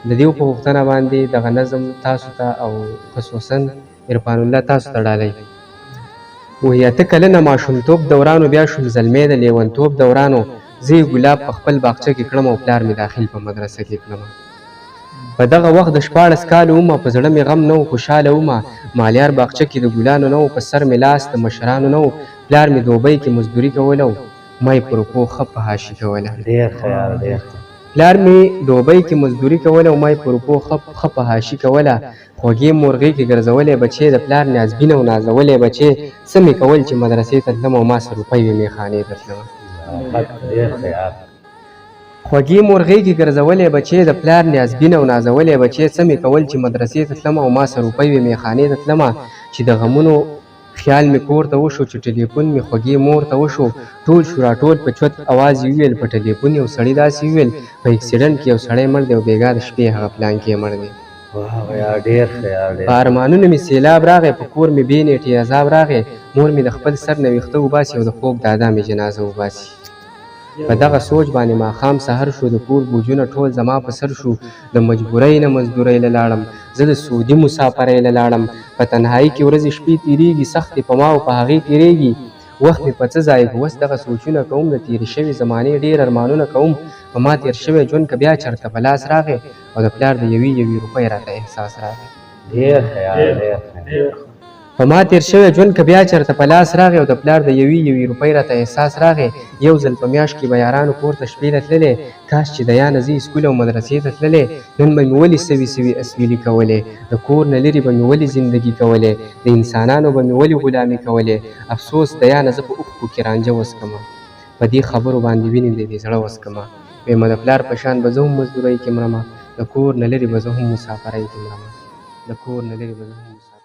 د دې په پوښتنه باندې دغه نظم تاسو ته او خصوصا عرفان الله تاسو ته ډالۍ. وایي اته کلنه ماشومتوب دورانو بیا شوم زلمی د لیونتوب دورانو زه یې ګلاب په خپل باغچه کې کړم او پلار مې داخل په مدرسه کې کړم. په دغه وخت د 14 کاله ومه په زړه مې غم نه و خوشحاله ومه مالیار باغچه کې د ګلانو نه و په سر مې لاس د مشرانو نه و پلار مې دوبۍ کې مزدوري کوله او ما یې په روپو ښه په حاشي کوله. پلار مې دوبۍ کې مزدوري کوله او ما یې په روپو ښه په حاشي کوله. خوږې مرغۍ کې ګرځولې بچې د پلار نیازبینه او نازولې بچې څه مې کول چې مدرسې ته تلم او ما سره روپۍ وې میخانې ته تلمه. خوږې مرغۍ کې ګرځولې بچې د پلار نیازبینه او نازولې بچې څه مې کول چې مدرسې ته تلم او ما سره روپۍ وې میخانې ته تلمه. چې د غمونو خیال مې کور ته وشو چې ټلیفون مې خوږې مور ته وشو ټول شو راټول په چوت اواز یې وویل په ټلیفون یو سړي داسې وویل په اکسیډنټ کې یو سړی مړ دی او بېګا د شپې هغه پلان کې مړ دی. په ارمانونو مې سیلاب راغی په کور مې بې نیټې عذاب راغی مور مې د خپل سر نه ویښته وباسي او د خوږ دادا مې جنازه وباسي. په دغه سوچ باندې ماښام سحر شو د کور بوجونه ټول زما په سر شو د مجبورۍ نه مزدورۍ له لاړم زه د سعودي مسافرۍ له لاړم په تنهایي کې ورځې شپې تېرېږي سختې په ما او په هغې تېرېږي وخت مې په څه ځایږي اوس دغه سوچونه کوم د تېرې شوې زمانې ډېر ارمانونه کوم په ما تېر شوی ژوند که بیا چېرته په لاس راغی او د پلار د یوې روپۍ راته احساس راغی. په ما تېر شوی ژوند که بیا چېرته په لاس راغی او د پلار د یوې روپۍ راته احساس راغی یو ځل په میاشت کې به یارانو کور ته شپې له تللی کاش چې د یا نه زه سکول او مدرسې ته تللی نن به مې ولې سوي اسویلي کولې د کور نه لرې به مې ولې زندګي کولې د انسانانو به مې ولې غلامي کولې افسوس د یا نه زه په اوښکو کې رانجه وسکمه په دې خبرو باندې وینې د دې زړه وسکمه ویمه د پلار په شان به زه هم مزدورۍ کې مرمه د کور نه لرې به زه هم مسافرۍ کې مرمه د کور نه لرې به زه هم